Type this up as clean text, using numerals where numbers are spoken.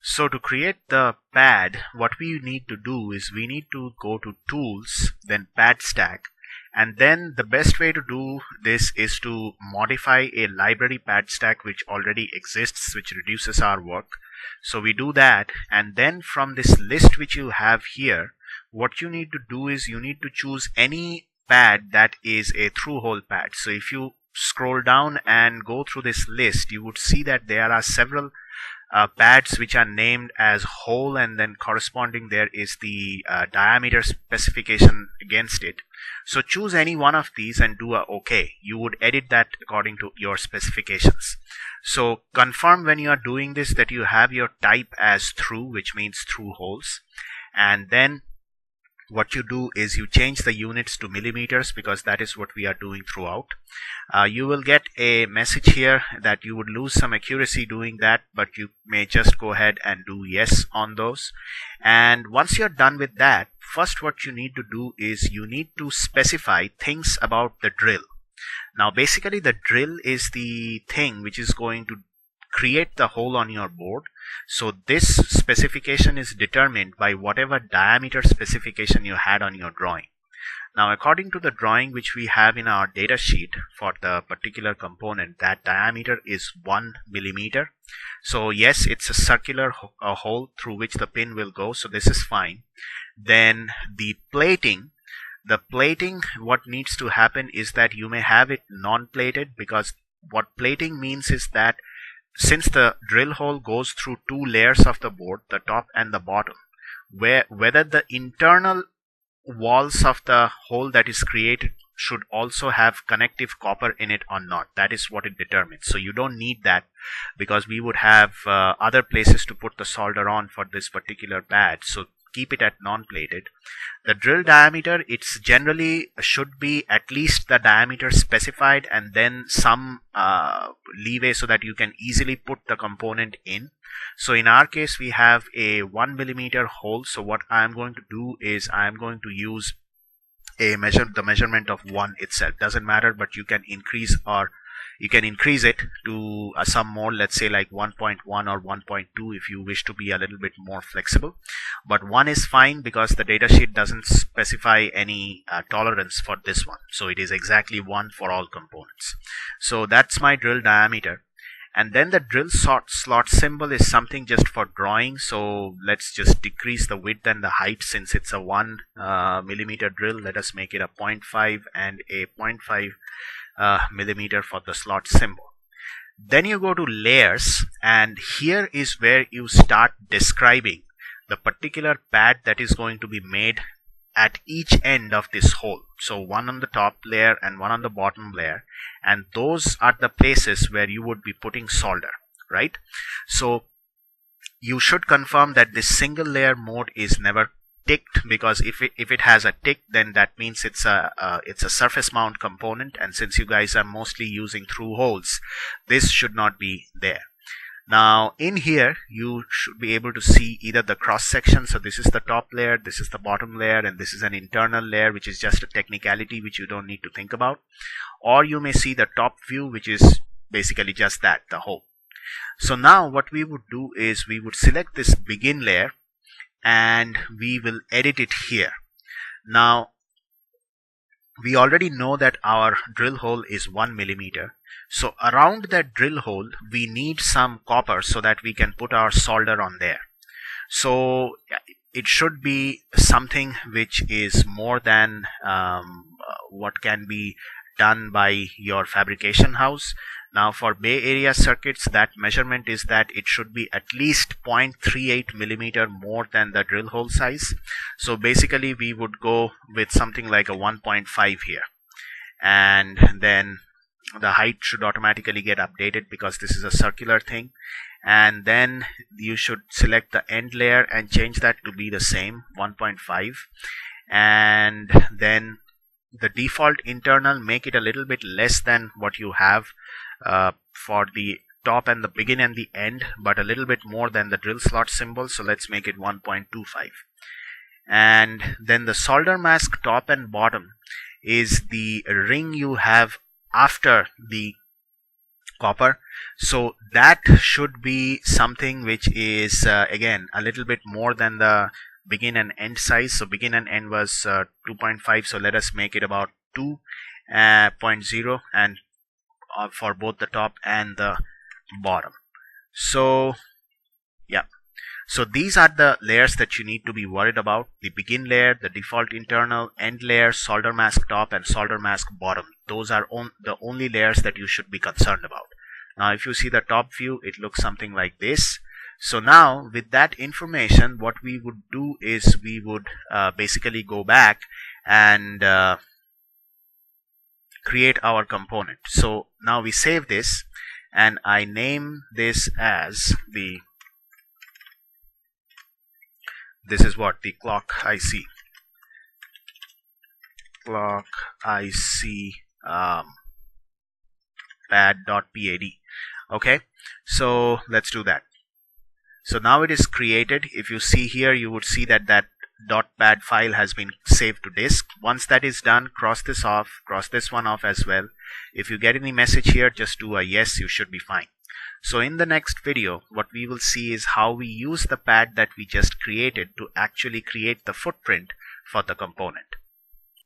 So to create the pad, what we need to do is we need to go to Tools, then Pad Stack, and then the best way to do this is to modify a library pad stack which already exists, which reduces our work. So we do that, and then from this list which you have here, what you need to do is you need to choose any pad that is a through hole pad. So if you scroll down and go through this list, you would see that there are several pads which are named as hole, and then corresponding there is the diameter specification against it. So choose any one of these and do a OK. You would edit that according to your specifications. So confirm when you are doing this that you have your type as through, which means through holes, and then what you do is you change the units to millimeters, because that is what we are doing throughout. You will get a message here that you would lose some accuracy doing that, but you may just go ahead and do yes on those. And once you're done with that, first what you need to do is you need to specify things about the drill. Now basically the drill is the thing which is going to create the hole on your board. So this specification is determined by whatever diameter specification you had on your drawing. Now according to the drawing which we have in our data sheet for the particular component, that diameter is 1 millimeter. So yes, it's a circular hole through which the pin will go, so this is fine. Then the plating, what needs to happen is that you may have it non-plated, because what plating means is that since the drill hole goes through two layers of the board, the top and the bottom, whether the internal walls of the hole that is created should also have connective copper in it or not. That is what it determines. So you don't need that, because we would have other places to put the solder on for this particular pad. So keep it at non-plated. The drill diameter, it's generally should be at least the diameter specified, and then some leeway so that you can easily put the component in. So in our case we have a 1 millimeter hole. So what I am going to do is I am going to use the measurement of 1 itself. Doesn't matter, but you can increase it to some more, let's say like 1.1 or 1.2 if you wish to be a little bit more flexible. But 1 is fine, because the datasheet doesn't specify any tolerance for this one. So it is exactly 1 for all components. So that's my drill diameter. And then the drill slot symbol is something just for drawing. So let's just decrease the width and the height. Since it's a 1 millimeter drill, let us make it a 0.5 and a 0.5 millimeter for the slot symbol. Then you go to layers, and here is where you start describing the particular pad that is going to be made at each end of this hole. So one on the top layer and one on the bottom layer, and those are the places where you would be putting solder, right? So you should confirm that this single layer mode is never ticked, because if it has a tick, then that means it's a surface mount component, and since you guys are mostly using through holes, this should not be there. Now in here you should be able to see either the cross section, so this is the top layer, this is the bottom layer, and this is an internal layer which is just a technicality which you don't need to think about, or you may see the top view, which is basically just that, the hole. So now what we would do is we would select this begin layer and we will edit it here. Now we already know that our drill hole is 1 millimeter. So around that drill hole we need some copper so that we can put our solder on there. So it should be something which is more than what can be done by your fabrication house. Now for Bay Area circuits, that measurement is that it should be at least 0.38 millimeter more than the drill hole size. So basically we would go with something like a 1.5 here, and then the height should automatically get updated because this is a circular thing. And then you should select the end layer and change that to be the same 1.5, and then the default internal, make it a little bit less than what you have for the top and the begin and the end, but a little bit more than the drill slot symbol. So let's make it 1.25. And then the solder mask top and bottom is the ring you have after the copper. So that should be something which is again a little bit more than the begin and end size. So begin and end was 2.5, so let us make it about 2.0, and for both the top and the bottom. So yeah, so these are the layers that you need to be worried about: the begin layer, the default internal, end layer, solder mask top, and solder mask bottom. Those are the only layers that you should be concerned about. Now if you see the top view, it looks something like this. So now with that information, what we would do is we would basically go back and create our component. So now we save this, and I name this as this is what the clock IC pad.pad. Okay, so let's do that. So now it is created. If you see here, you would see that .pad file has been saved to disk. Once that is done, cross this off, cross this one off as well. If you get any message here, just do a yes, you should be fine. So in the next video, what we will see is how we use the pad that we just created to actually create the footprint for the component.